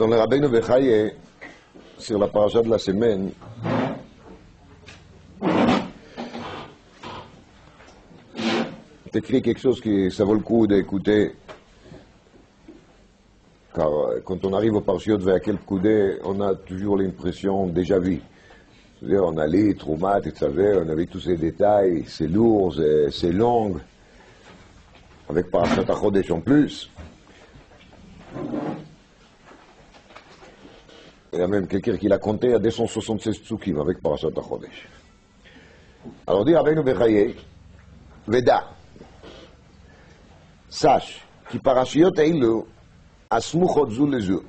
Dans le Rabbeinu Bechaye, sur la paracha de la semaine, c'est écrit quelque chose qui ça vaut le coup d'écouter, car quand on arrive au parashiot Vayakel Pkudei, on a toujours l'impression déjà vu. C'est-à-dire, on a lu Troumat, etc., on a vu tous ces détails, c'est lourd, c'est long, avec Parashat HaChodesh en plus. Il y a même quelqu'un qui l'a compté à 276 psukim avec Parashat HaChodesh. Alors dit Rabbeinu Bechaye, Veda, sache, כי פרשיות אלו הסמוכות זו לזו.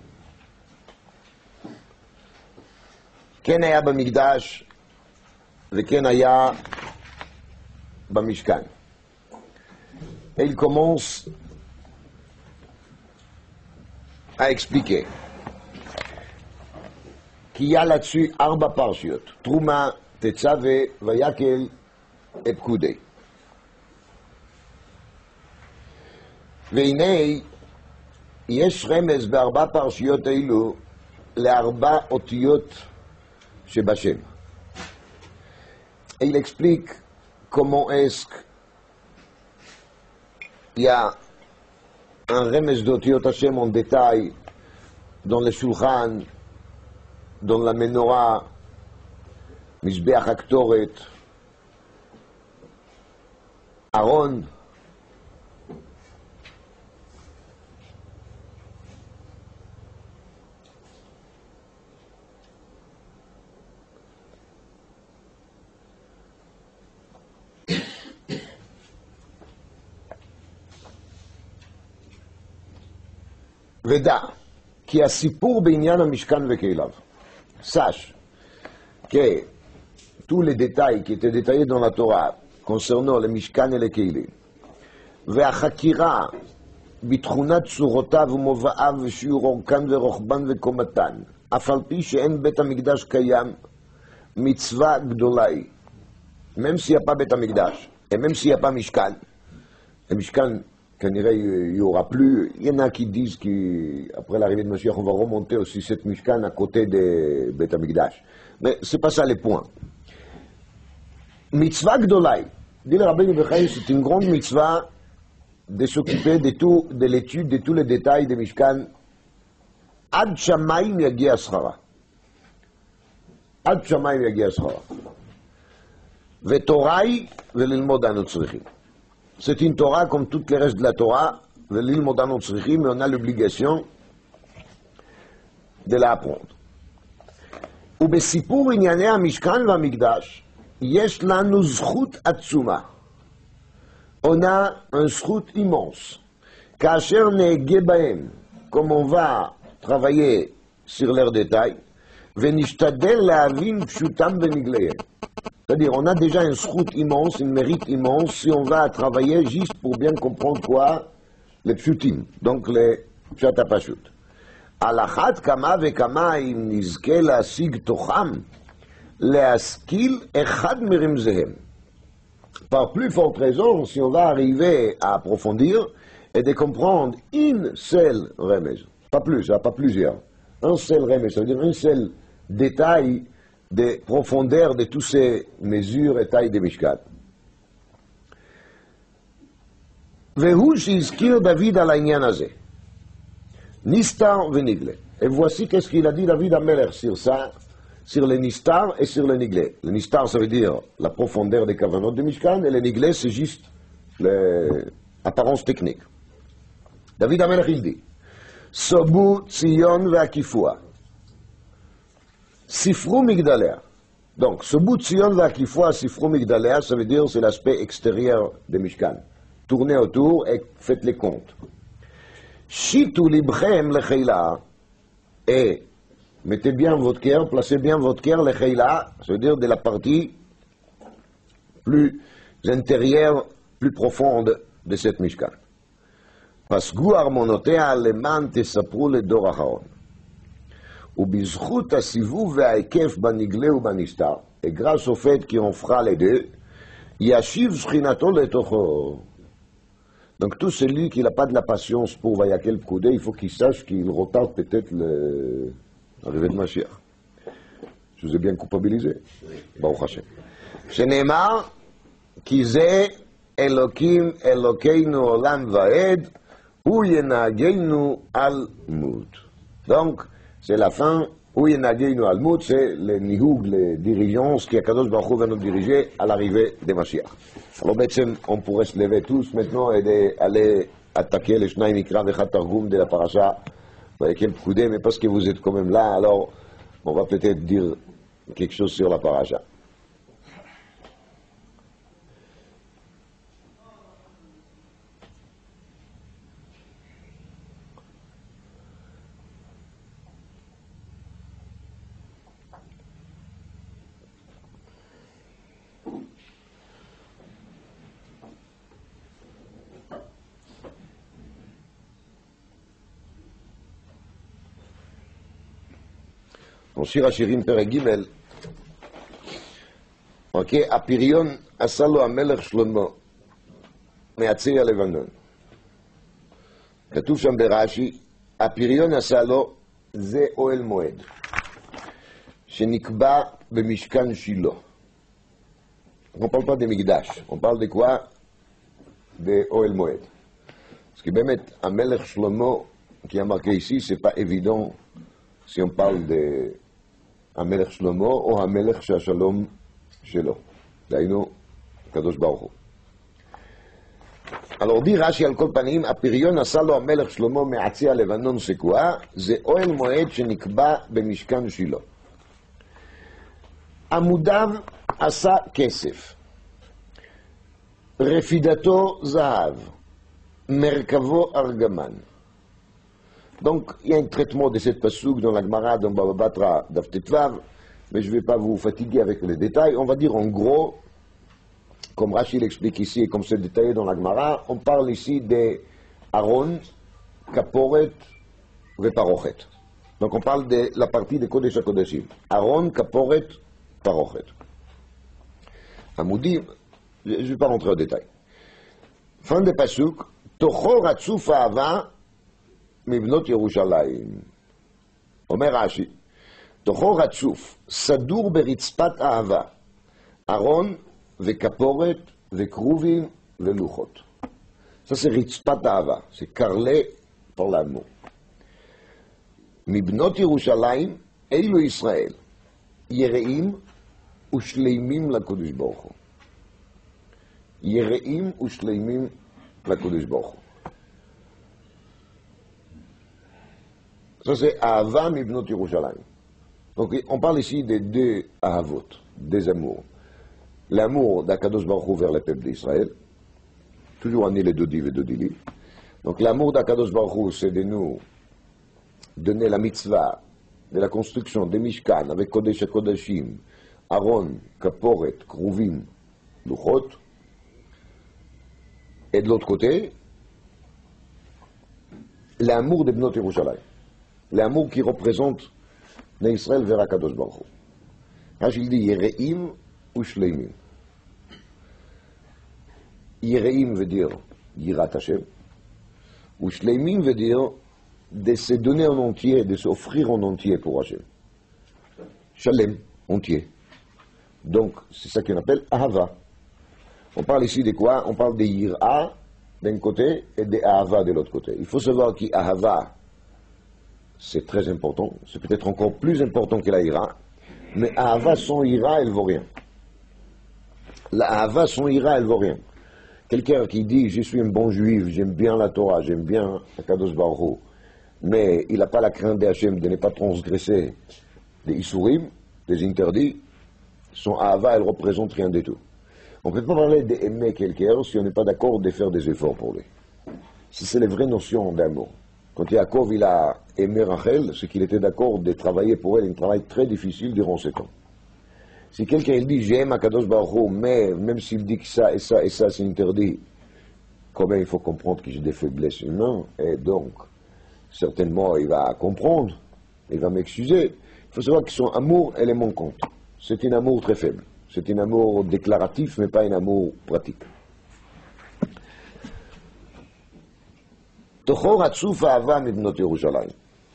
כן היה במקדש וכן היה במשכן. Et il commence à expliquer qu'il y a là-dessus 4 parshiot, Trouma, Tetzave, Vayakel et Pkudei. והנה, יש רמז ב4 פרשיות אלו ל4 אותיות שבשם. Et il explique comment est-ce qu'il y a un remez d'otiyot Hashem en détail dans le Shulchan, dans la Menorah, Mizbeach HaKtoret, Aaron, ודע, כי הסיפור בעניין המשכן וכליו. Sache que tous les détails qui étaient détaillés dans la Torah concernant le Mishkan et les Keilim, והחקירה בתכונת צורותיו ומובאיו ושיעור אורכן ורוחבן וקומתן, אף על פי שאין בית המקדש קיים, מצווה גדולה היא. Même s'il n'y a pas בית המקדש, et même s'il n'y a pas Mishkan, le Mishkan, Kanirei, il n'y aura plus. Il y en a qui disent qu'après l'arrivée de Mashiach, on va remonter aussi cette Mishkan à côté de Beth Amikdash. Mais ce n'est pas ça le point. Mitzvah Gdolai, dit le Rabbeinu Bechaye, c'est une grande mitzvah de s'occuper de l'étude de tous les détails de Mishkan. Ad Shamayim Yagi Aschara. Ad Shamayim Yagi Aschara. Vetorai velilmod anu tzrichim. C'est une Torah comme toutes les restes de la Torah, mais on a l'obligation de l'apprendre. ובסיפור ענייני המשכן והמקדש, יש לנו זכות עצומה. On a un zchut immense. כאשר נהגה בהם, comme on va travailler sur leurs détails, ונשתדל להבין פשוטם ונגליהם. C'est-à-dire, on a déjà un zchut immense, un mérite immense, si on va travailler juste pour bien comprendre quoi? Les pshutim, donc les pshat hapashut. Al achat kama vekama im nizke להשיג תוכם, להשכיל אחד מרמזיהם. Par plus forte raison, si on va arriver à approfondir et de comprendre une seule remez, pas plus, pas plusieurs, un seul remez, ça veut dire un seul détail de profondeur de toutes ces mesures et tailles de Mishkan. והוא שהזכיר דוד על העניין הזה, נסתר ונגלה. Et voici qu'est-ce qu'il a dit David Amelech sur ça, sur le nistar et sur le niglé. Le nistar, ça veut dire la profondeur des kavanot de Mishkan, et le niglé, c'est juste l'apparence technique. David Amelech, il dit, Sobu Tzion ve'akifua. Sifru Migdalea. Donc, ce bout de Sion va qu'il faut à Sifru Migdalea, ça veut dire c'est l'aspect extérieur de Mishkan. Tournez autour et faites les comptes. Shitu libchem lecheila. Et mettez bien votre cœur, placez bien votre cœur lecheila, ça veut dire de la partie plus intérieure, plus profonde de cette Mishkan. Pasgu armonotea leman tesapru ledor acharon. ובזכות הסיבוב וההיקף בנגלה ובנסתר, et grâce au fait qu'on fera les deux, ישיב שכינתו לתוכו. Donc tout celui qui n'a pas de la patience pour Vayakel Pkoudé, il faut qu'il sache qu'il retarde peut-être l'arrivée de Mashiach. Je vous ai bien culpabilisé. Baruch Hashem. שנאמר, כי זה אלוקים אלוקינו עולם ועד, הוא ינהגנו על מות. Donc, c'est la fin, הוא ינהגנו על מות, c'est le nihoug, le dirigeance qui Akadosh Baruch Hu va nous diriger à l'arrivée de Mashiach. Alors, בעצם, on pourrait se lever tous maintenant et aller attaquer les Shnai Mikra Vechat Targum de la paracha Vayakel Pkoudé, mais parce que vous êtes quand même là, alors on va peut-être dire quelque chose sur la paracha. Dans Shir Hashirim Perek Gimel, ok, הפריון עשה לו המלך שלמה מעצי הלבנון. כתוב שם ברש"י, הפריון עשה לו זה אוהל מועד, שנקבע במשכן שילה. On ne parle pas de Mikdash, on parle de quoi? De Oel Moed. Parce que באמת, המלך שלמה qui est marqué ici, c'est pas évident si on parle de המלך שלמה או המלך שהשלום שלו. דהיינו, הקדוש ברוך הוא. Alors dit Rashi על כל פנים, הפריון עשה לו המלך שלמה מעצי הלבנון סקועה, זה אוהל מועד שנקבע במשכן שילה. עמודיו עשה כסף, רפידתו זהב, מרכבו ארגמן. Donc, il y a un traitement de cette passouk dans la Gemara, dans Baba Batra, d'Aftetvav, mais je ne vais pas vous fatiguer avec les détails. On va dire en gros, comme Rashi l'explique ici et comme c'est détaillé dans la Gemara, on parle ici des Aaron, Kaporet, Parochet. Donc on parle de la partie des Kodesh HaKodeshim. Aaron, Kaporet, Parochet. Amoudim, je ne vais pas rentrer au détail. Fin de passouk, Tocho Ratzuf Ahava, מבנות ירושלים. אומר רש"י, תוכו רצוף, סדור ברצפת אהבה, ארון וכפורת וכרובים ולוחות. Ça c'est רצפת אהבה, c'est carrelé par l'amour. מבנות ירושלים, אלו ישראל, יראים ושלימים לקדוש ברוך הוא. יראים ושלימים לקדוש ברוך הוא. Ça c'est Ahava Mibnot Yerushalayim. Donc on parle ici des deux Ahavot, des amours. L'amour d'Akadosh Baruch Hu vers le peuple d'Israël, toujours en les Dodiv et Dodili. Donc l'amour d'Akadosh Baruch Hu, c'est de nous donner la mitzvah de la construction des Mishkan avec Kodesh HaKodashim, Aaron, Kaporet, Kruvim, Luchot. Et de l'autre côté, l'amour de Bnot Yerushalayim. L'amour qui représente l'Israël vers Akadosh Baruch Hu. Rashi dit Yereim ou Shleimim. Yereim veut dire Yirat Hashem, ou Shleimim veut dire de se donner en entier, de s'offrir en entier pour Hashem. Shalem, entier. Donc, c'est ça qu'on appelle Ahava. On parle ici de quoi? On parle de Yira d'un côté et de Ahava de l'autre côté. Il faut savoir qu'Ahava, c'est très important, c'est peut-être encore plus important que la ira, mais Ahava sans ira, elle vaut rien. La Ahava sans ira, elle vaut rien. Quelqu'un qui dit, je suis un bon juif, j'aime bien la Torah, j'aime bien Akadosh Baruch Hu, mais il n'a pas la crainte d'Hachem de ne pas transgresser des Isurim, des interdits, son Ahava, elle représente rien du tout. On ne peut pas parler d'aimer quelqu'un si on n'est pas d'accord de faire des efforts pour lui. C'est les vraies notions d'amour. Quand Yaakov il a aimé Rachel, c'est qu'il était d'accord de travailler pour elle, un travail très difficile durant 7 ans. Si quelqu'un il dit j'aime Akadosh Baruch Hu, mais même s'il dit que ça et ça et ça c'est interdit, quand même il faut comprendre que j'ai des faiblesses humaines, et donc certainement il va comprendre, il va m'excuser. Il faut savoir que son amour, elle est manquante. C'est un amour très faible. C'est un amour déclaratif, mais pas un amour pratique. תוכו רצוף אהבה מבנות ירושלים.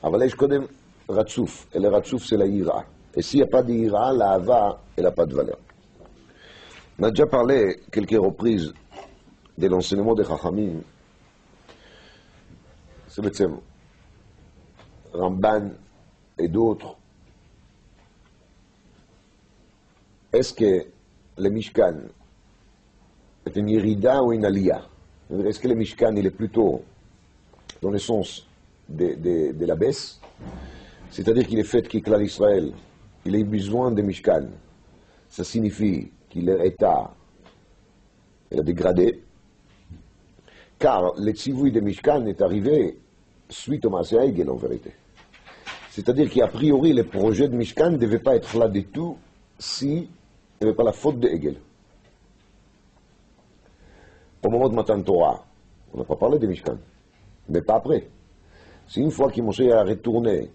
אבל יש קודם רצוף, אלא רצוף c'est la ira. Et s'il n'y a pas d'ira, la hava, elle n'a pas de valeur. On a déjà parlé quelques reprises de l'enseignement des Chachamim. C'est בעצם Ramban et d'autres. Est-ce que le Mishkan est une Yerida ou une Aliyah? Est-ce que le Mishkan il est plutôt dans le sens de la baisse, c'est-à-dire qu'il est fait qu'Iklal Israël il a eu besoin de Mishkan, ça signifie qu'il est état, il a dégradé, car le tzivui de Mishkan est arrivé suite au Maaseh Egel en vérité. C'est-à-dire qu'a priori le projet de Mishkan ne devait pas être là du tout si il n'y avait pas la faute de Egel. Au moment de Matan Torah, on n'a pas parlé de Mishkan, mais pas après. C'est une fois qu'Moshe a retourné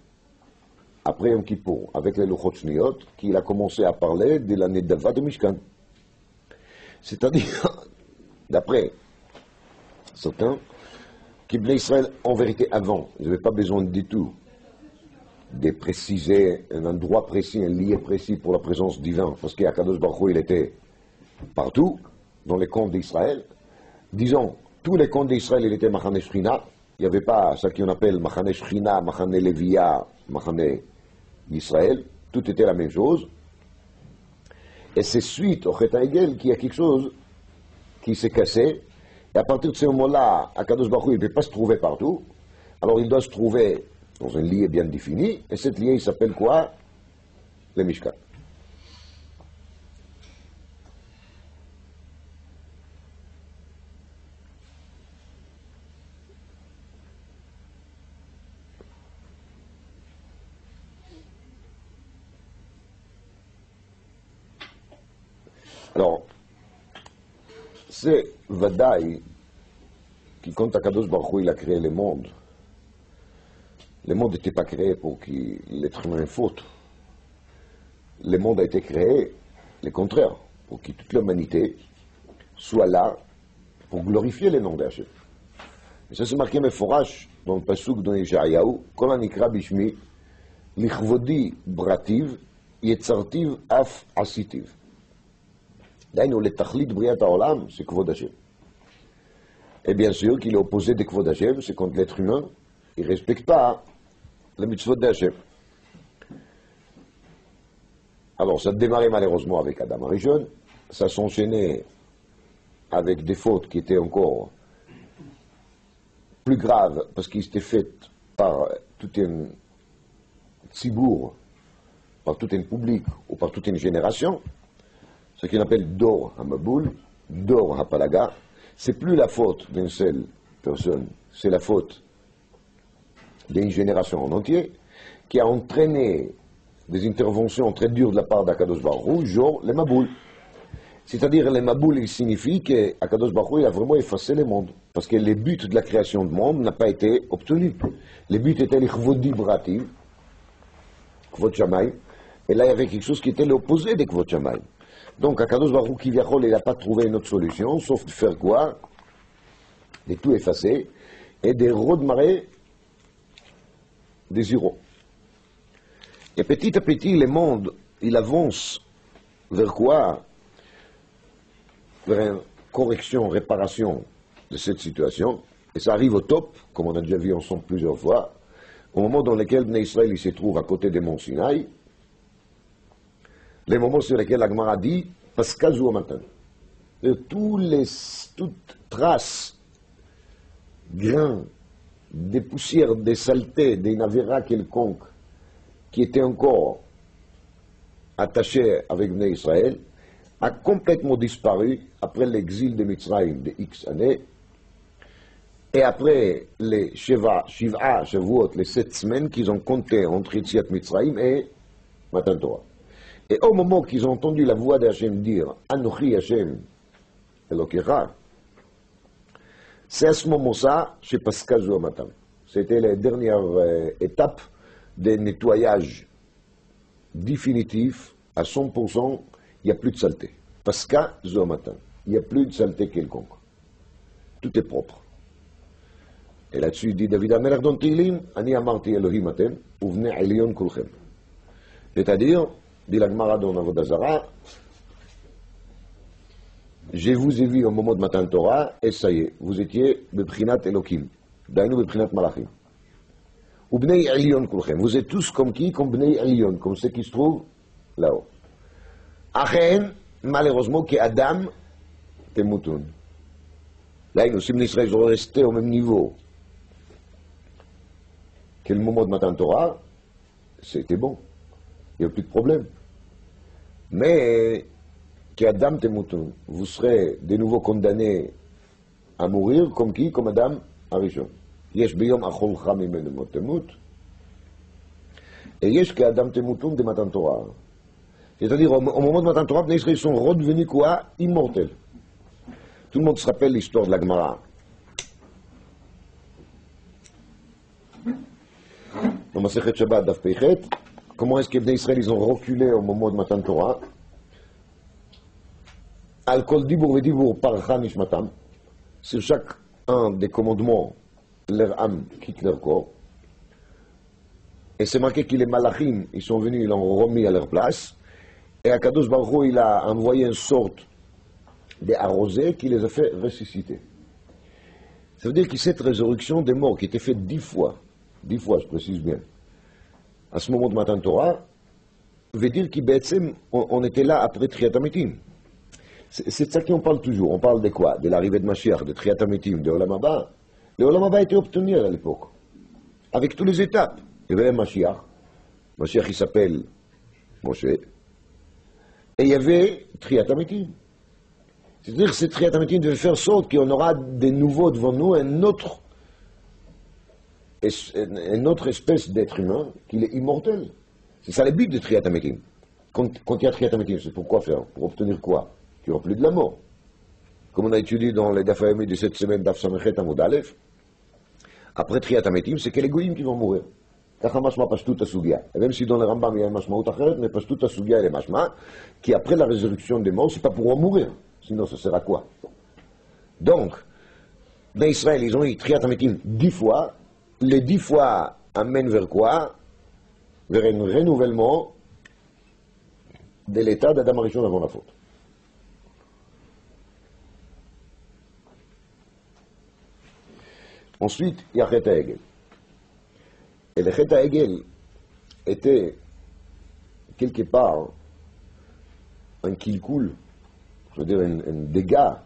après Yom Kippour, avec les Luchot Shniyot, qu'il a commencé à parler de la Nedava de Mishkan. C'est-à-dire, d'après certains, qu'Ibn Israël, en vérité, avant, ils n'avaient pas besoin du tout de préciser un endroit précis, un lieu précis pour la présence divine, parce qu'Akadosh Baruch Hu, il était partout, dans les camps d'Israël. Disons, tous les camps d'Israël, il était Machane Shechina. Il n'y avait pas ce qu'on appelle Machane Shechina, Machane Levia, Machane d'Israël, tout était la même chose. Et c'est suite au Chet HaEgel qu'il y a quelque chose qui s'est cassé. Et à partir de ce moment-là, Akadosh Baruch Hu, il ne peut pas se trouver partout. Alors il doit se trouver dans un lieu bien défini. Et cet lieu, il s'appelle quoi? Le Mishkan. Alors, c'est Vadaï qui, quand Akadosh Baruch Hu, il a créé le monde n'était pas créé pour que l'être humain faute. Le monde a été créé, le contraire, pour que toute l'humanité soit là pour glorifier le nom d'Hachem. Et ça c'est marqué Meforash dans le Pasuk de Yeshayahu, Kol hanikra bishmi, lichvodi brativ, yetzartiv af asitiv. D'ailleurs, le tachlit briat haolam, c'est Kvod Hashem. Et bien sûr qu'il est opposé de Kvod Hashem, c'est quand l'être humain, il ne respecte pas la mitzvot d'Hashem. Alors, ça a démarré malheureusement avec Adam Arishon, ça s'enchaînait avec des fautes qui étaient encore plus graves, parce qu'ils étaient faites par tout un tzibour, par tout un public, ou par toute une génération. Ce qu'on appelle Dor HaMaboul, Dor HaPalaga, c'est plus la faute d'une seule personne, c'est la faute d'une génération en entier qui a entraîné des interventions très dures de la part d'Akadosh Baruch Hu, genre les Maboul. C'est-à-dire les Maboul, il signifie qu'Akadosh Baruch Hu a vraiment effacé le monde, parce que le but de la création du monde n'a pas été obtenu. Le but était l'Ichvodi Brativ, Kvod Shamayim, et là il y avait quelque chose qui était l'opposé de Kvod Shamayim. Donc, Akadosh Baruch Hu, Kivyachol, il n'a pas trouvé une autre solution, sauf de faire quoi? De tout effacer et de redémarrer des zéros. Et petit à petit, le monde, il avance vers quoi? Vers une correction, réparation de cette situation. Et ça arrive au top, comme on a déjà vu ensemble plusieurs fois, au moment dans lequel Bnei Israël se trouve à côté des monts Sinaï, les moments sur lesquels la Gemara dit Pascal ou matin. Toute trace, grains, des poussières, des saletés, des navéras quelconques qui étaient encore attachés avec Bnei Israël, a complètement disparu après l'exil de Mitzrayim de X années et après les Shiva, Shavuot, les 7 semaines qu'ils ont compté entre Yetziat Mitzrayim et Matan Torah. Et au moment qu'ils ont entendu la voix d'Hachem dire Anochi Hachem Elokecha, c'est à ce moment-là chez Pascal Zohamatam. C'était la dernière étape de nettoyage définitif à 100%. Il n'y a plus de saleté. Pascal Zohamatam. Il n'y a plus de saleté quelconque. Tout est propre. Et là-dessus, il dit David Amelech dans Tehillim, Ani amarti Elohim atem, uvnei Elyon kulchem. C'est-à-dire, dit la Gemara dans Avodah Zarah, je vous ai vu au moment de Matan Torah, et ça y est, vous étiez Beprinat Elokim, Dainu Beprinat Malachim. Ubnei Elyon kulchem. Vous êtes tous comme qui? Comme Bnei Elyon, comme ceux qui se trouvent là-haut. Achen, malheureusement, que Adam, Temutun. Là, nous, si Israël sont restés au même niveau que le moment de Matan Torah, c'était bon. Il n'y a plus de problème. Mais, qu'Adam Temutun, vous serez de nouveau condamné à mourir comme qui? Comme Adam Arishon. Yesh biyom acholcha mimenu motemut. Et yesh qu'Adam Temutun de Matan Torah. C'est-à-dire, au moment de Matan Torah, les Israéliens sont redevenus quoi? Immortels. Tout le monde se rappelle l'histoire de la Gemara. Dans Masechet Shabbat, Daf Peichet, comment est-ce que les Israéliens ils ont reculé au moment de Matan Torah? Al kol dibur vedibur parcha nishmatam. Sur chaque un des commandements, leur âme quitte leur corps. Et c'est marqué que les malachim, ils sont venus, ils l'ont remis à leur place. Et Akadosh Baruch Hu, il a envoyé une sorte d'arrosé qui les a fait ressusciter. Ça veut dire que cette résurrection des morts qui était faite 10 fois, je précise bien, à ce moment de Matan Torah, veut dire qu'on était là après Triat HaMetim. C'est de ça qu'on parle toujours. On parle de quoi? De l'arrivée de Mashiach, de Triat HaMetim, de Olam Haba. Le Olam Haba était obtenu à l'époque, avec toutes les étapes. Il y avait un Mashiach. Mashiach, il s'appelle Moshe. Et il y avait Triat HaMetim. C'est-à-dire que cette Triat HaMetim devait faire sorte qu'on aura de nouveau devant nous une autre espèce d'être humain qui est immortel. C'est ça le but de Triat HaMetim. Quand il y a Triat HaMetim, c'est pour quoi faire? Pour obtenir quoi? Qu'il n'y aura plus de la mort. Comme on a étudié dans les Daf Yomi de cette semaine, Daf Samechet Amud Aleph, après Triat HaMetim, c'est que les goyim qui vont mourir. ככה משמע פשטות הסוגיה. Et même si dans le Rambam il y a une משמעות אחרת, mais פשטות הסוגיה elle est משמע, qui après la résurrection des morts, c'est pas pour en mourir. Sinon, ça sert à quoi? Donc, dans Israël, ils ont eu Triat HaMetim 10 fois. Les 10 fois amènent vers quoi? Vers un renouvellement de l'état d'Adam Arishon avant la faute. Ensuite, il y a Chet HaEgel. Et le Chet HaEgel était quelque part un kilkul, je veux dire un dégât,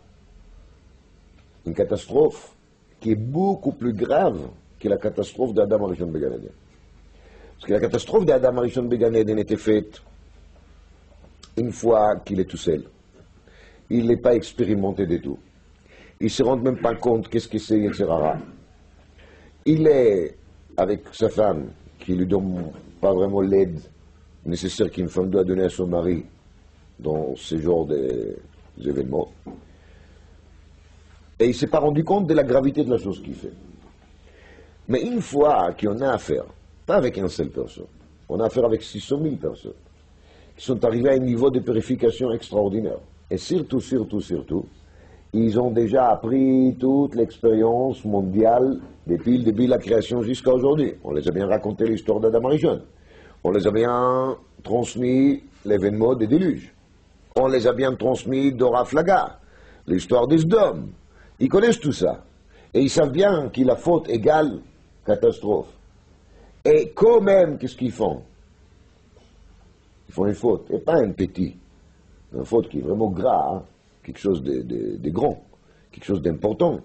une catastrophe qui est beaucoup plus grave que la catastrophe d'Adam Arishon Began Eden. Parce que la catastrophe d'Adam Arishon Began Eden était faite une fois qu'il est tout seul. Il n'est pas expérimenté du tout. Il ne se rend même pas compte qu'est-ce que c'est, etc. Il est avec sa femme qui ne lui donne pas vraiment l'aide nécessaire qu'une femme doit donner à son mari dans ce genre d'événements. Et il ne s'est pas rendu compte de la gravité de la chose qu'il fait. Mais une fois qu'on a affaire, pas avec une seule personne, on a affaire avec 600 000 personnes qui sont arrivées à un niveau de purification extraordinaire. Et surtout, ils ont déjà appris toute l'expérience mondiale depuis le début de la création jusqu'à aujourd'hui. On les a bien raconté l'histoire d'Adam Arishon. On les a bien transmis l'événement des déluges. On les a bien transmis d'Ora Flaga, l'histoire des Sdom. Ils connaissent tout ça. Et ils savent bien que la faute égale catastrophe. Et quand même, qu'est-ce qu'ils font? Ils font une faute, et pas un petit. Une faute qui est vraiment grave, hein? Quelque chose de grand, quelque chose d'important,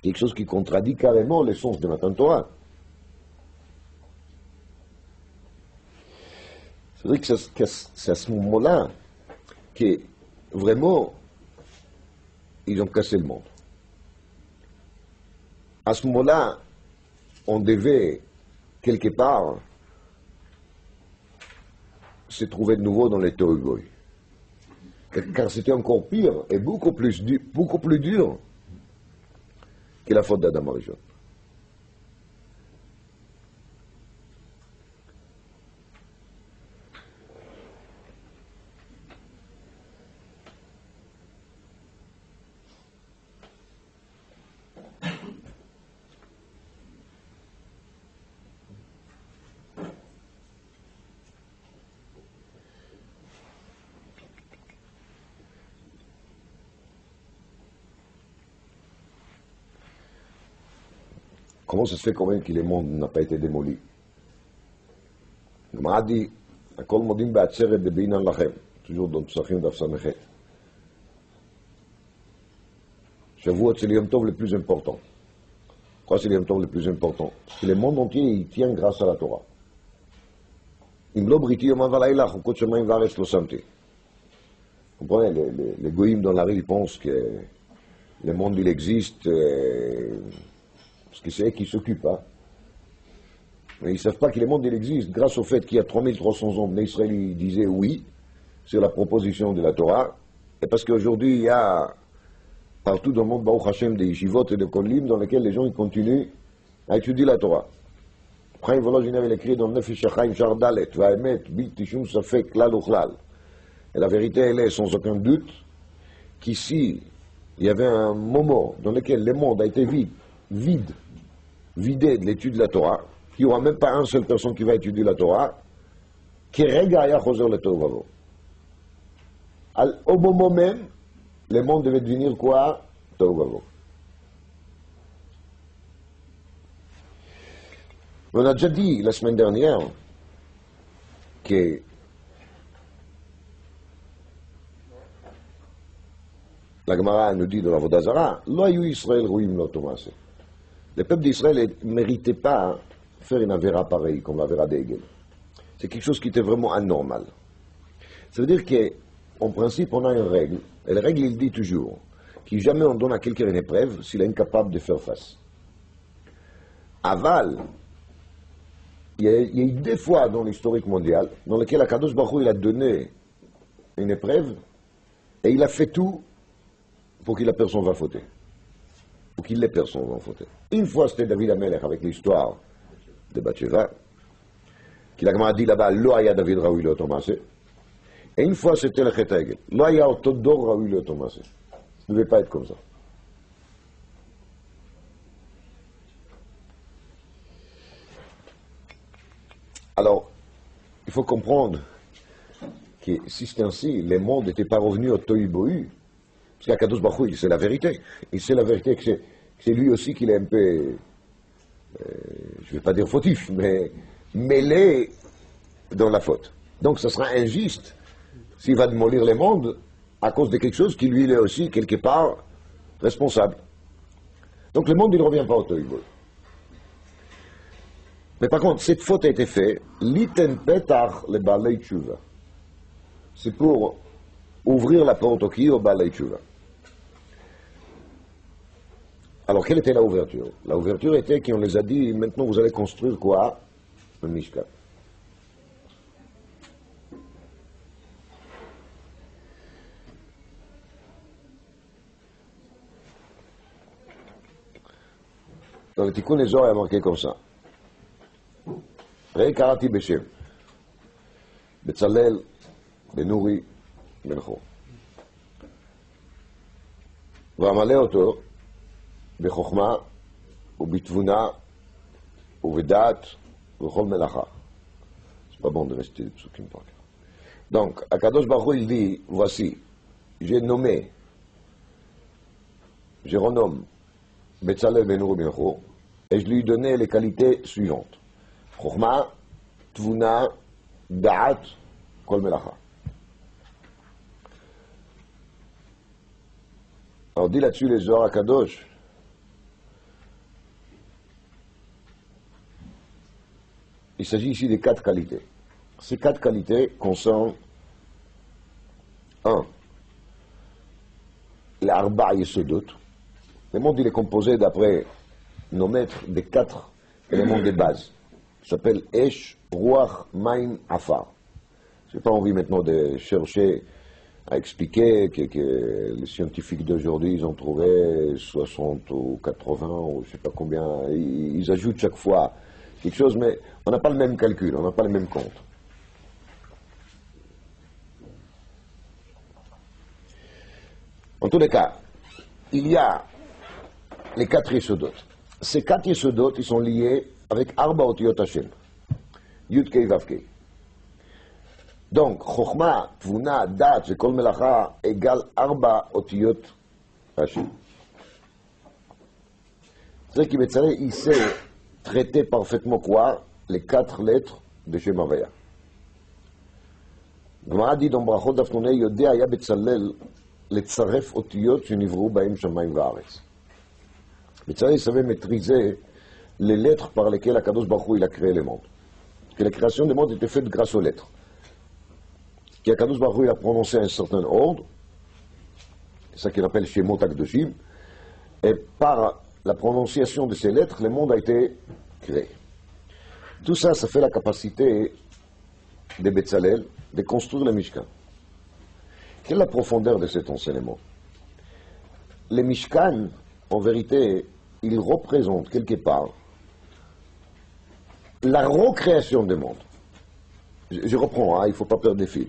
quelque chose qui contradit carrément l'essence de Matan Torah. C'est vrai que c'est à ce moment-là que vraiment ils ont cassé le monde. À ce moment-là, on devait quelque part se trouver de nouveau dans les Tohu Boy. Car c'était encore pire et beaucoup plus dur que la faute d'Adam Arishon. comment ça se fait quand même que le monde n'a pas été démoli? Gemara dit, Akol modim ba'atzeret de beinan lachem, toujours dans Psachim daf Samechet. Shavuot, c'est le Yom Tov le plus important. Pourquoi c'est le Yom Tov le plus important? Parce que le monde entier, il tient grâce à la Torah. Im lo briti yom avalayla, chukot shemayim v'aretz lo samti. Vous comprenez, les goïms dans la rue, ils pensent que le monde, il existe, parce que c'est eux qui s'occupent, hein. Mais ils ne savent pas que le monde, il existe, grâce au fait qu'il y a 3300 ans, les Israéliens disaient oui, sur la proposition de la Torah, et parce qu'aujourd'hui, il y a partout dans le monde, Baruch Hashem, des yeshivot et des kolim, dans lesquels les gens, ils continuent à étudier la Torah. Chaim Volozhin avait écrit dans Nefesh HaChaim Shardalet, Va'emet, Bilti Shum Safek, Klal Uchlal. Et la vérité, elle est sans aucun doute qu'ici, il y avait un moment dans lequel le monde a été vidé de l'étude de la Torah, qu'il n'y aura même pas une seule personne qui va étudier la Torah, qui regarde Choser le Tovavo. Au moment même, le monde devait devenir quoi? Tovavo. On a déjà dit la semaine dernière que la Gemara nous dit dans la Vodazara, Lo hayu Israël rouim lo tomase. Le peuple d'Israël ne méritait pas faire une avéra pareille comme l'avéra d'Egel. C'est quelque chose qui était vraiment anormal. Ça veut dire qu'en principe, on a une règle, et la règle, il dit toujours, que jamais on donne à quelqu'un une épreuve s'il est incapable de faire face. Aval, il y a eu des fois dans l'historique mondial dans lesquelles Akadosh Baruch Hu, il a donné une épreuve et il a fait tout pour que la personne va fauter. Pour que les personnes vont fauter. Une fois, c'était David Amelech avec l'histoire de Bathsheba, qu'il a dit là-bas, Lo haya David Raoui le Tomase. Et une fois, c'était le Chet Hagel. Lo haya Otodor Raoui le Tomase. Ça ne devait pas être comme ça. Alors, il faut comprendre que si c'est ainsi, le monde n'était pas revenu au Tohu Bohu, parce qu'Akadosh Baruch Hu, il sait la vérité. Il sait la vérité que c'est lui aussi qu'il est un peu, je ne vais pas dire fautif, mais mêlé dans la faute. Donc, ça sera injuste s'il va démolir le monde à cause de quelque chose qui lui est aussi, quelque part, responsable. Donc, le monde, il ne revient pas au Tohu Bohu. Mais par contre, cette faute a été faite, l'iten petach le balei tshuva. C'est pour ouvrir la porte au balei tshuva. Alors, quelle était la ouverture? La ouverture était qu'on les a dit, maintenant vous allez construire quoi? Un Mishkan. Dans le Tikkun Ezor, il y a marqué comme ça. ראי קראתי בשם, בצלאל, בנורי, בנחור. ואמלא אותו בחוכמה ובתבונה ובדעת ובכל מלאכה. C'est pas bon de rester des psukim par cœur. Donc, Akadosh Baruch Hu, il dit, voici, j'ai renomme Betzalel ben-Uri ben-Nachor, et je lui ai donné les qualités suivantes. Chokhma, Tvuna, Da'at, Kol Melacha. Alors dit là-dessus les Zohar HaKadosh, il s'agit ici des 4 qualités. Ces 4 qualités concernent 1. L'Arba Yesodot. Le monde il est composé d'après nos maîtres des 4 éléments de base. Ça s'appelle Esh, Ruach, Maim, Afar. Je n'ai pas envie maintenant de chercher à expliquer que les scientifiques d'aujourd'hui, ils ont trouvé 60 ou 80 ou je ne sais pas combien. Ils ajoutent chaque fois quelque chose, mais on n'a pas le même calcul, on n'a pas le même compte. En tous les cas, il y a les 4 Yesodot. Ces 4 Yesodot, ils sont liés avec Arba Otiyot Hashem. Yud Kei Vav Kei. Donc, Chokhma, Tvuna, Dat, et Kol Melacha égale Arba Otiyot Hashem. C'est que Betzalel, il sait traiter parfaitement quoi? Les 4 lettres de Shem Havaya. Gemara dit dans Brachot Daf Nunei, Yodea היה בצלאל לצרף אותיות שנבראו בהם שמיים וארץ. Betzalel savait maîtriser les lettres par lesquelles Akadosh Baruch Hu, il a créé le monde. Que la création du monde était faite grâce aux lettres. Qu'Akadosh Baruch Hu, il a prononcé un certain ordre, c'est ça qu'il appelle Shemot HaKadoshim, et par la prononciation de ces lettres, le monde a été créé. Tout ça, ça fait la capacité de Betzalel de construire le Mishkan. Quelle est la profondeur de cet enseignement? Le Mishkan, en vérité, il représente quelque part la recréation du monde. Je reprends, hein, il ne faut pas perdre des fils.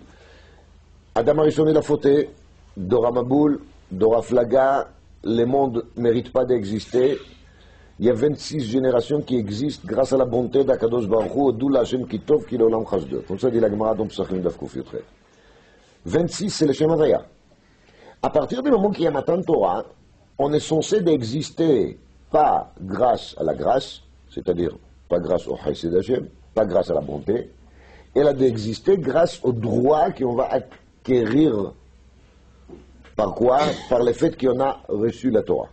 Adam Arishon il a fauté, Dora Maboul, Dora Flaga, le monde ne mérite pas d'exister. Il y a 26 générations qui existent grâce à la bonté d'Akadosh Baruch Hu, d'où la Hashem Kitov qui l'Olam Chashdot. Comme ça dit la Gemara dans Psachim Daf Kuf Yotret. 26, c'est le Shem Havaya. À partir du moment qu'il y a Matan Torah, on est censé d'exister pas grâce à la grâce, c'est-à-dire pas grâce au Chesed Hashem, pas grâce à la bonté, elle a d'exister grâce au droit qu'on va acquérir. Par quoi? Par le fait qu'on a reçu la Torah.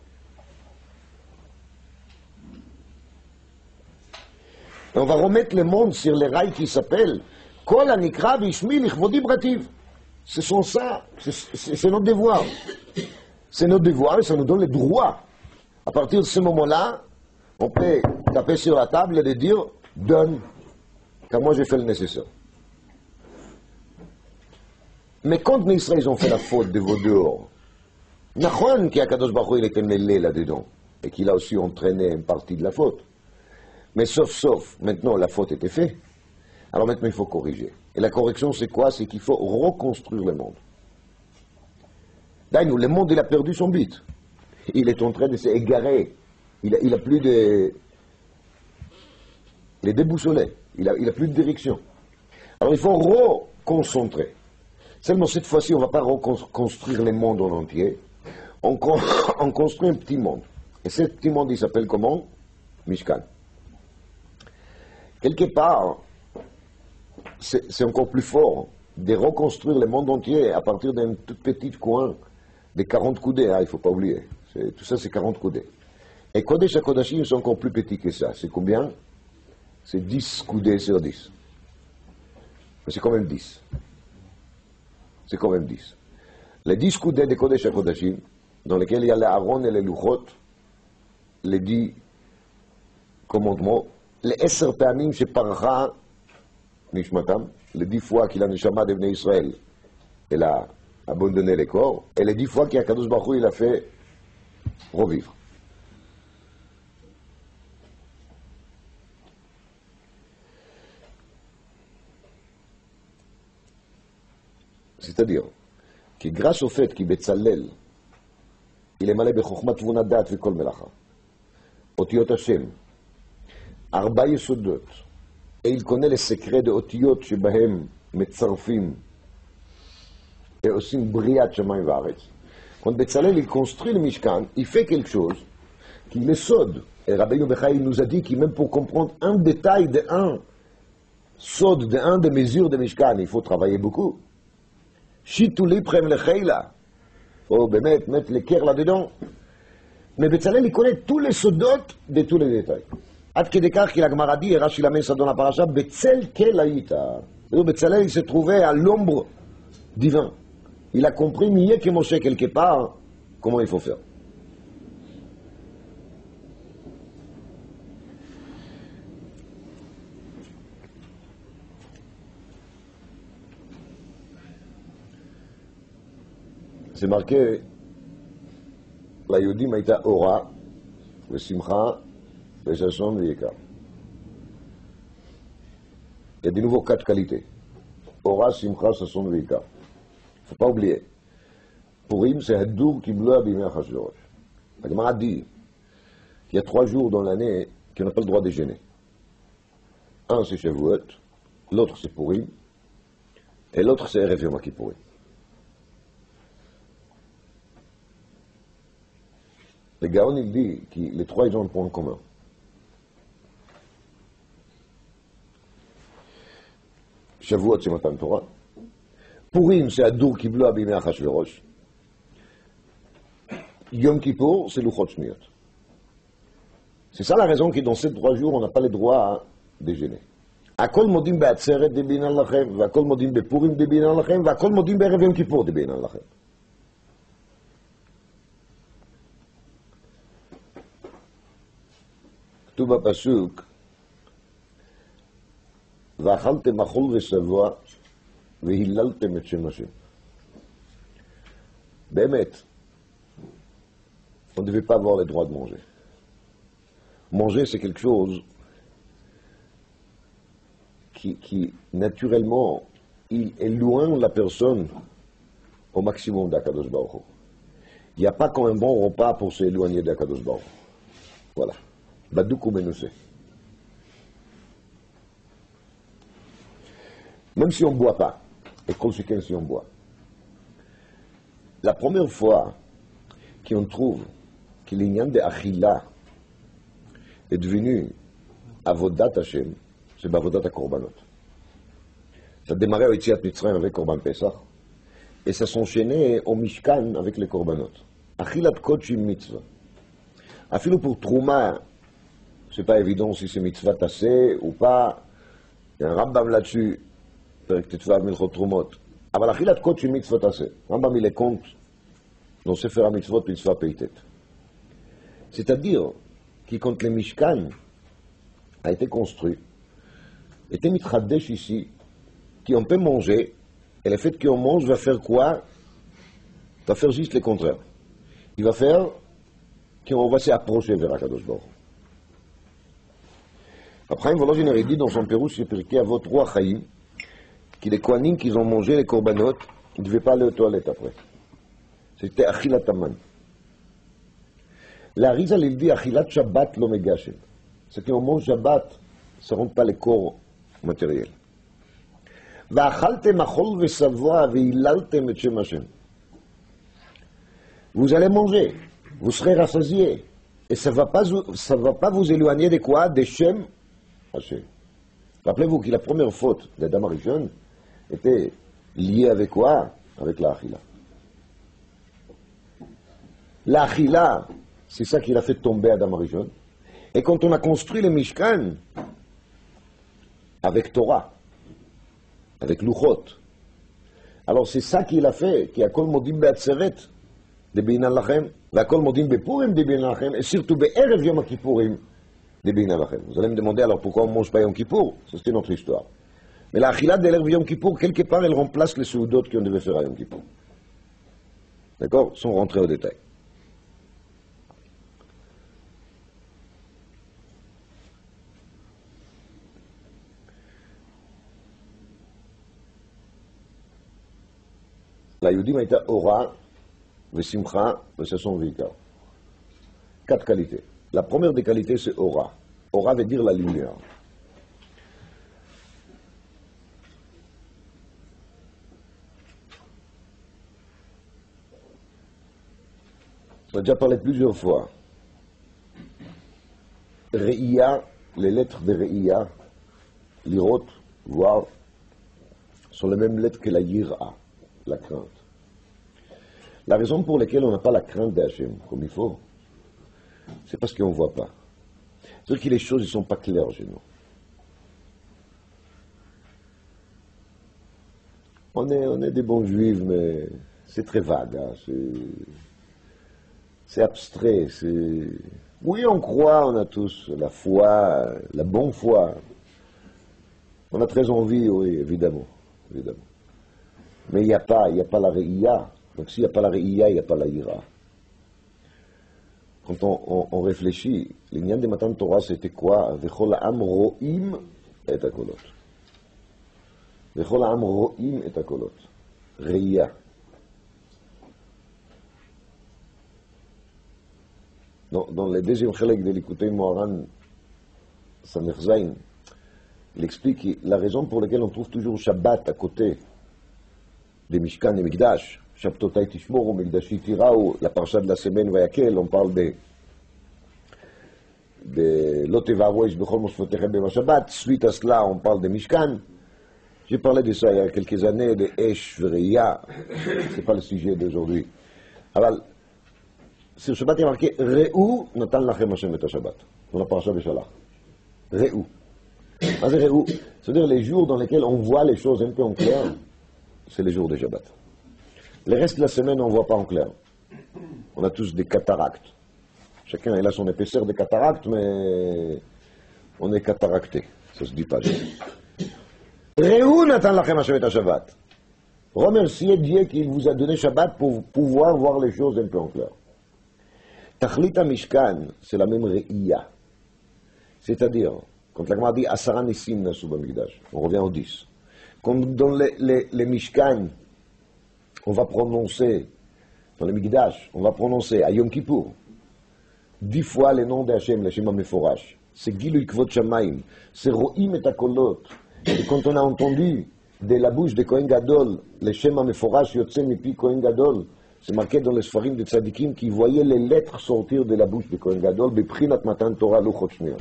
Et on va remettre le monde sur les rails qui s'appellent Kol Anikra Vishmi Lichvodi Brativ. Ce sont ça, c'est notre devoir. C'est notre devoir et ça nous donne le droit. À partir de ce moment-là, on peut taper sur la table et dire donne, car moi j'ai fait le nécessaire. Mais quand les Israéliens ont fait la faute de vos dehors, Nachon qui a Kadosh Baruch Hu, il était mêlé là-dedans et qu'il a aussi entraîné une partie de la faute. Mais sauf, maintenant la faute était faite. Alors maintenant il faut corriger. Et la correction c'est quoi? C'est qu'il faut reconstruire le monde. D'ailleurs, le monde il a perdu son but. Il est en train de s'égarer. Il a plus de... Il est déboussolé. Il a plus de direction. Alors il faut reconcentrer. Seulement cette fois-ci, on ne va pas reconstruire le monde en entier. On construit un petit monde. Et ce petit monde, il s'appelle comment? Mishkan. Quelque part, c'est encore plus fort de reconstruire le monde entier à partir d'un tout petit coin de 40 coudées, hein, il ne faut pas oublier. Tout ça, c'est 40 coudées. Et Kodesh HaKodashim, c'est encore plus petit que ça. C'est combien? C'est 10 coudées sur 10. Mais c'est quand même 10. C'est quand même 10. Les 10 coudées de Kodesh HaKodashim, dans lesquels il y a les Aaron et les Luchot, les 10 commandements, les 10 פעמים שפרחה נשמתם, les 10 fois qu'il a neshama de Bnei Israël, il a abandonné les corps, et les 10 fois qu'Akadosh Baruch Hu, il a fait revivre. C'est-à-dire que grâce au fait qu'Betzalel, il est malé bechokmat tvuna dat vekol melacha, otiyot Hashem, arba yesodot, et il connaît les secrets de otiyot shebahem metzarfim et aussi briat shamayim vaaretz. Quand Betzalel il construit le Mishkan, il fait quelque chose qui le sod. Et Rabbeinu Bechaï nous a dit que même pour comprendre un détail de un sod, de un des mesures de Mishkan, il faut travailler beaucoup. Shituli prem lecheila. Faut באמת mettre le cœur là-dedans. Mais Betzalel il connaît tous les sodot de tous les détails. עד כדי כך כי הגמרא dit, רש"י למד סדון הפרשה, בצל כל היית. Betzalel il se trouvait à l'ombre divin. Il a compris mieux que Moshe quelque part comment il faut faire. C'est marqué, la Yodim הייתה אורה ושמחה וששון ויקר. Il y a de nouveau 4 qualités. Ora, Simcha, Sasson, Vika. Il ne faut pas oublier. Purim, c'est Haddour qui bleue à Bimé Achashverosh. La Gemara dit qu'il y a 3 jours dans l'année qu'on n'a pas le droit de déjeuner. Un, c'est Shavuot, l'autre, c'est Purim, et l'autre, c'est Erev Yom Kippourim. Le Gaon, il dit que les trois, ils ont un point commun. Shavuot, c'est Matan Torah. Purim, c'est Adour Kiblo Abimé Achashverosh. Yom Kippour, c'est Luchot Shmiyot. C'est ça la raison que dans ces 3 jours, on n'a pas le droit à déjeuner. Akol modim be'atzeret de binan lachem, v'akol modim be'purim de binan lachem, v'akol modim be'erev Yom Kippour de binan lachem. כתוב בפסוק, ואכלתם מחול ושבוע והיללתם את שם השם. באמת, on ne devait pas avoir le droit de manger. Manger, c'est quelque chose qui naturellement, il éloigne la personne au maximum d'Akadosh Baruch Hu. Il n'y a pas qu'un bon repas pour s'éloigner d'Akadosh Baruch Hu. Voilà. Badouk ou Menoussé. Même si on ne boit pas, et Kol Sheken si on boit. La première fois qu'on trouve que l'ignan de Achila est devenu Avodat Hashem, c'est Bavodat HaKorbanot. Ça a démarré au Yetziat Mitzrayim avec Korban Pesach, et ça s'enchaînait au Mishkan avec les Korbanot. Achilat Kodesh mitzvah. Afilou pour Trouma, c'est pas évident si c'est mitzvah tassé ou pas. Il y a un Rambam là-dessus, Perek Tetvav Milchot Trumot. Aber Achilat Kodesh mitzvah tassé. Rambam il les compte dans Sefer HaMitzvot mitzvah peitet. C'est-à-dire que quand le Mishkan a été construit, était mitchadesh ici, qu'on peut manger, et le fait qu'on mange va faire quoi? Va faire juste le contraire. Il va faire qu'on va s'approcher vers Akadosh Baruch Hu. Après, Volozhin aurait dit dans son Pérouche, c'est Pirkei Avot Ruach Chaim, que les Kohanim qui ont mangé les korbanot, ils ne devaient pas aller aux toilettes après. C'était Achilat Aman. La Rizal, il dit Achilat Shabbat lo megashem. C'est qu'on mange Shabbat, ça ne rend pas les corps matériels. Va'achaltem achol ve'savoa ve'ilaltem et Shem Hashem. Vous allez manger, vous serez rassasiés, et ça ne va pas vous éloigner de quoi? De Shem Hashem. Rappelez-vous que la première faute d'Adam Arishon était liée avec quoi? Avec la Achila. La Achila, c'est ça qui l'a fait tomber Adam Arishon. Et quand on a construit le Mishkan, avec Torah, avec Luchot, alors c'est ça qu'il a fait, qui a kol modim be'atzeret de binan lachem, va kol modim be'purim de binan lachem, et surtout be'erev Yom Kippourim de binan lachem. Vous allez me demander alors pourquoi on ne mange pas Yom Kippour? Ça c'est une autre histoire. Mais la achila de l'erev Yom Kippour, quelque part, elle remplace les soudot qu'on devait faire à Yom Kippour. D'accord? Sans rentrer au détail. La Yudim a été Ora, Vesimcha, Vesasson Vika. 4 qualités. La première des qualités, c'est Ora. Ora veut dire la lumière. On a déjà parlé plusieurs fois. Re'ia, les lettres de Re'ia, Lirot, voir, sont les mêmes lettres que la Yira, la crainte. La raison pour laquelle on n'a pas la crainte d'Hachem, comme il faut, c'est parce qu'on ne voit pas. C'est-à-dire que les choses ne sont pas claires chez nous. On est des bons juifs, mais c'est très vague. Hein, c'est abstrait. Oui, on croit, on a tous la foi, la bonne foi. On a très envie, oui, évidemment. Mais il n'y a pas la Re'ia. Donc s'il n'y a pas la Re'ia, il n'y a pas la Ira. Quand on réfléchit, l'ignan de Matan Torah, c'était quoi? V'chol ha'am ro'im et hakolot. V'chol ha'am ro'im et hakolot. Re'ia. Dans le deuxième chelek de l'Ikutei Moharan, Samech Zayin, il explique que la raison pour laquelle on trouve toujours Shabbat à côté des Mishkan et Mikdash, Shabtotai Tishmoru, Mikdashi Tirau, la parasha de la semaine Vayakel, on parle de Lotevarois Bechol Mosfotechem Bema Shabbat. Suite à cela, on parle de Mishkan. J'ai parlé de ça il y a quelques années, de Esh Vereya. Ce n'est pas le sujet d'aujourd'hui. Alors, sur Shabbat, il y a marqué Re'u Natan Lachem Hashem et Shabbat. Dans la parasha de Shalach. Re'u. Re'u, c'est-à-dire les jours dans lesquels on voit les choses un peu en clair, c'est les jours de Shabbat. Le reste de la semaine, on ne voit pas en clair. On a tous des cataractes. Chacun il a son épaisseur de cataracte, mais on est cataracté. Ça se dit pas. Re'u Natan Lachem Hashem et Shabbat. Remerciez Dieu qu'il vous a donné Shabbat pour pouvoir voir les choses un peu en clair. Tachlit Mishkan, c'est la même Re'iyah. C'est-à-dire, quand la Gemara dit Asara Nissim Nasu Bamikdash, on revient au 10. Comme dans les Mishkan, on va prononcer, dans les Mikdash, on va prononcer à Yom Kippour 10 fois les noms d'Hachem, le Shema Meforash. C'est Gilui Kvot Shamaim, c'est Ro'im et Akolot. Et quand on a entendu de la bouche de Kohen Gadol, le Shema Meforash Yotze Mipi Kohen Gadol, c'est marqué dans les Sfarim de Tzadikim qui voyaient les lettres sortir de la bouche de Kohen Gadol, Beprinat Matan Torah Luchot Shmiot.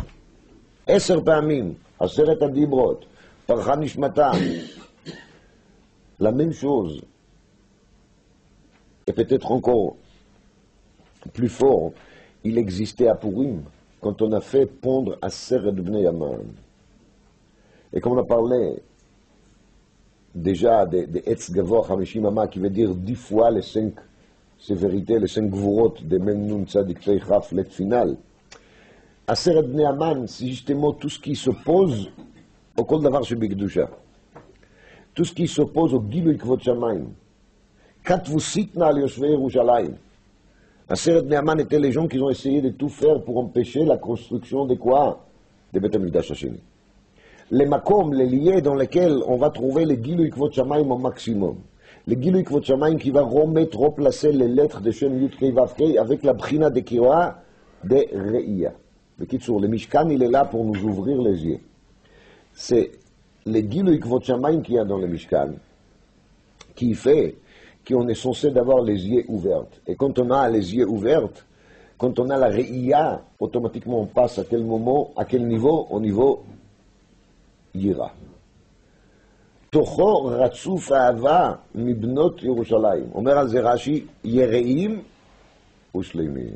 10 פעמים, 10 הדיברות, פרחה נשמתם. La même chose, et peut-être encore plus fort, il existait à Purim, quand on a fait pondre Aseret Bnei Haman. Et comme on a parlé déjà de Etz Gavor Hamishim Hama, qui veut dire 10 fois les 5 sévérités, les 5 gvurot de Memnun Tzadik Tei Chaf, lettre finale. Aseret Bnei Haman, c'est justement tout ce qui s'oppose au Kol Davar Shebikdusha. Tout ce qui s'oppose au Gilui Kvot Shamayim. Katvu Sitna al Yoshvei Yerushalayim. Aseret Bnei Haman étaient les gens qui ont essayé de tout faire pour empêcher la construction de quoi? De Beth Amikdash Hasheni. Les makom, les liés dans lesquels on va trouver le Gilui Kvot Shamayim au maximum. Le Gilui Kvot Shamayim qui va remettre, replacer les lettres de Shem Yud Kei Vav Kei avec la Bchina de Kiroa de Re'iyah. Le Mishkan, il est là pour nous ouvrir les yeux. C'est le Gilui Kvot Shamayim qu'il y a dans le Mishkan qui fait qu'on est censé d'avoir les yeux ouverts. Et quand on a les yeux ouverts, quand on a la Re'iyah, automatiquement on passe à quel moment, à quel niveau? Au niveau Yira. Tocho Ratzuf Ahava Mibnot Yerushalayim. Omer al זה רש"י, יראים ושלמים.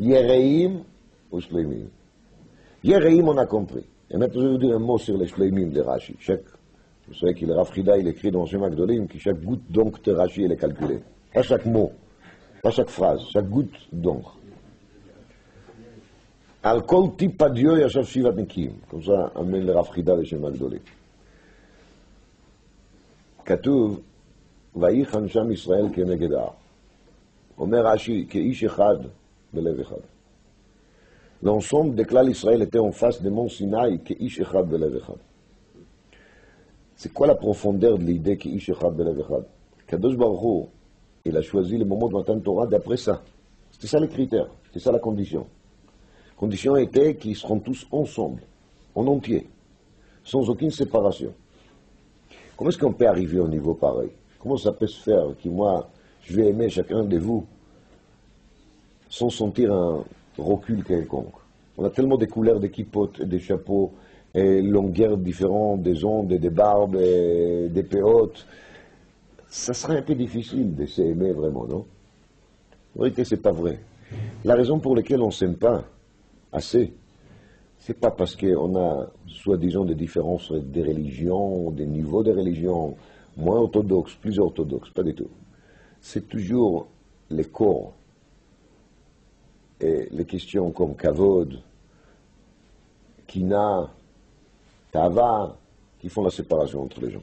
יראים ושלמים. יראים, on a compris. Et maintenant, je vais vous dire un mot sur les shleimim de Rashi. Vous savez que le Rav Chida, il écrit dans Shema Gdolim que chaque goutte d'encre de Rashi, elle est calculée. Pas chaque mot, pas chaque phrase, chaque goutte d'encre. Al kol tipa Dieu yashav shivat nikim. Comme ça, amène le Rav Chida de Shema Gdolim. כתוב, ויחן שם ישראל כנגד ההר. אומר רש"י, כאיש אחד בלב אחד. L'ensemble de Klal Israël était en face de Mont Sinaï, כאיש אחד בלב אחד. C'est quoi la profondeur de l'idée כאיש אחד בלב אחד? Kadosh Baruch Hu, il a choisi le moment de Matan Torah d'après ça. C'était ça le critère, c'était ça la condition. La condition était qu'ils seront tous ensemble, en entier, sans aucune séparation. Comment est-ce qu'on peut arriver au niveau pareil? Comment ça peut se faire que moi, je vais aimer chacun de vous sans sentir un recul quelconque? On a tellement de couleurs, de kippotes, et des chapeaux, et longueurs différentes, des ondes, des barbes, et des péotes. Ça serait un peu difficile de s'aimer vraiment, non? En vérité, c'est pas vrai. La raison pour laquelle on ne s'aime pas assez, c'est pas parce qu'on a, soi-disant, des différences des religions, des niveaux de religion, moins orthodoxes, plus orthodoxes, pas du tout. C'est toujours les corps et les questions comme kavod, kina, tava, qui font la séparation entre les gens.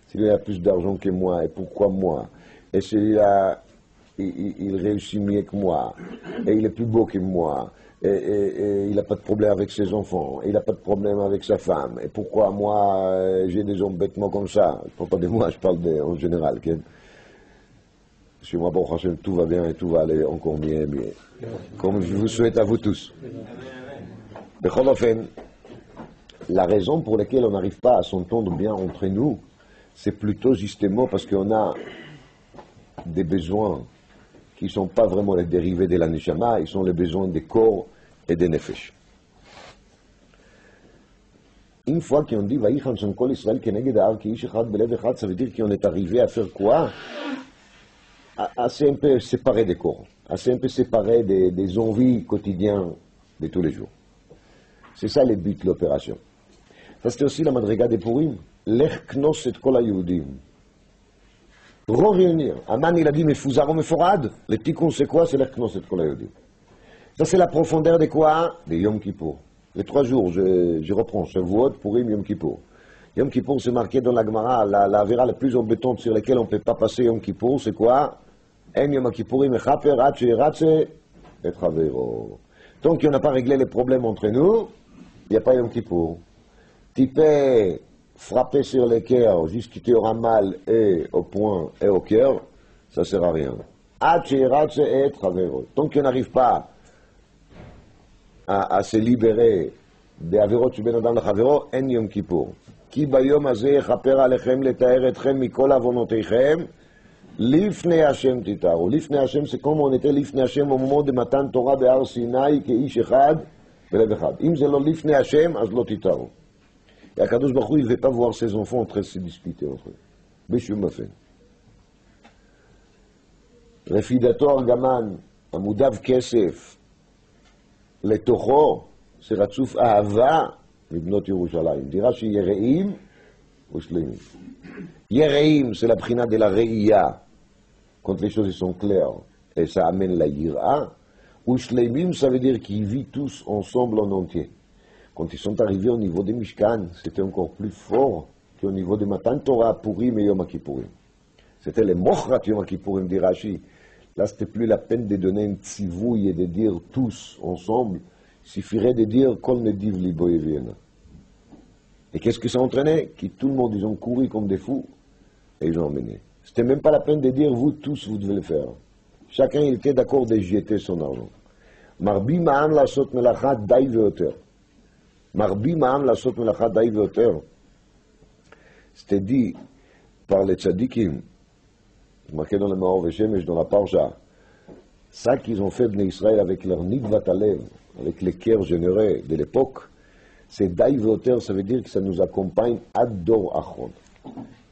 Celui-là a plus d'argent que moi, et pourquoi moi? Et celui-là, il réussit mieux que moi, et il est plus beau que moi. Et il n'a pas de problème avec ses enfants, et il n'a pas de problème avec sa femme. Et pourquoi moi, j'ai des embêtements comme ça? Je ne parle pas de moi, je parle en général. Chez moi, bon, Hachem, tout va bien et tout va aller encore mieux et mieux. Comme je vous souhaite à vous tous. La raison pour laquelle on n'arrive pas à s'entendre bien entre nous, c'est plutôt justement parce qu'on a des besoins qui ne sont pas vraiment les dérivés de la neshama, ils sont les besoins des corps et de Nefesh. Une fois qu'on dit Vaïchan Shankol Israël Keneged Ahar Ki'ish Echad Belev Echad, ça veut dire qu'on est arrivé à faire quoi? Assez un peu séparé des corps, assez un peu séparé des envies quotidiennes de tous les jours. C'est ça le but de l'opération. Ça c'était aussi la madriga des Purim. Lech Knos et Kol HaYehudim. Revenir. Aman il a dit Mefuzaro Meforad. Le tikkun c'est quoi? C'est Lech Knos et Kol HaYehudim. Ça c'est la profondeur de quoi? De Yom Kippour. Les 3 jours, je reprends, Shavuot, Purim, Yom Kippour. Yom Kippour, c'est marqué dans la Gemara, la avéra la plus embêtante sur laquelle on ne peut pas passer Yom Kippour, c'est quoi? En Yom Kippourim echaper, ratche, ratche, et travero. Tant qu'on n'a pas réglé les problèmes entre nous, il n'y a pas Yom Kippour. Tu peux frapper sur le cœur, jusqu'à ce qu'il aura mal, et au poing, et au cœur, ça ne sert à rien. Ratche, ratche, et travero. Tant qu'on n'arrive pas à se libérer des avérots du Ben Adam l'Chavero, en Yom Kippour. Ki bayom hazeh echaper alechem letaer etchem mikol avonotechem, Lifnei Hashem titaru. Lifnei Hashem, c'est comme on était Lifnei Hashem au moment de Matan Torah Behar Sinai, Keish Echad, Belev Echad. Im c'est lo Lifnei Hashem, az lo titaru. Et Akadosh Baruch Hu, il ne veut pas voir ses enfants en train de se disputer entre eux. Beshum Afen. Refidato Argaman, Amudav Kesef, Letocho, c'est Ratzuf Ahava, Mibnot Yerushalayim. Dira shi Yereim, ou Shleimim. Yereim, c'est la prina de la Reïa, quand les choses sont claires, et ça amène la Yira. Ou Shleimim, ça veut dire qu'ils vivent tous ensemble en entier. Quand ils sont arrivés au niveau des Mishkan, c'était encore plus fort qu'au niveau de Matan Torah, Purim et Yom Kippourim. C'était les Mochrat Yom Kippourim, dit Rashi. Là, c'était plus la peine de donner un tzivouille et de dire tous ensemble. Il suffirait de dire Kol Nediv Libo Yeviena. Et qu'est-ce que ça entraînait? Que tout le monde, ils ont couru comme des fous et ils ont emmené. C'était même pas la peine de dire vous tous, vous devez le faire. Chacun il était d'accord de jeter son argent. Marbi ma'am la sot melachat dai veoter. Marbi ma'am la sot melachat dai veoter. C'était dit par les tzadikim, marqué dans le Maor Veshemesh, dans la Parsha, ça qu'ils ont fait Bnei Israël avec leur nidvat alev, avec les cœurs généreux de l'époque, c'est Daï Veoter, ça veut dire que ça nous accompagne ad dor achron.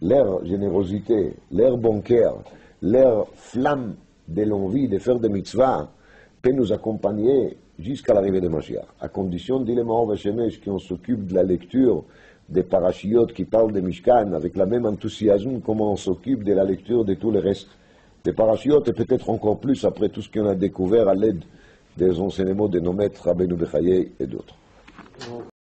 Leur générosité, leur bon cœur, leur flamme de l'envie de faire des mitzvahs peut nous accompagner jusqu'à l'arrivée de Mashiach. À condition, dit le Maor Veshemesh, qu'on s'occupe de la lecture des parachiotes qui parlent de Mishkan avec la même enthousiasme comme on s'occupe de la lecture de tout le reste des parachiotes et peut-être encore plus après tout ce qu'on a découvert à l'aide des enseignements de nos maîtres Rabbeinu Bechaye et d'autres.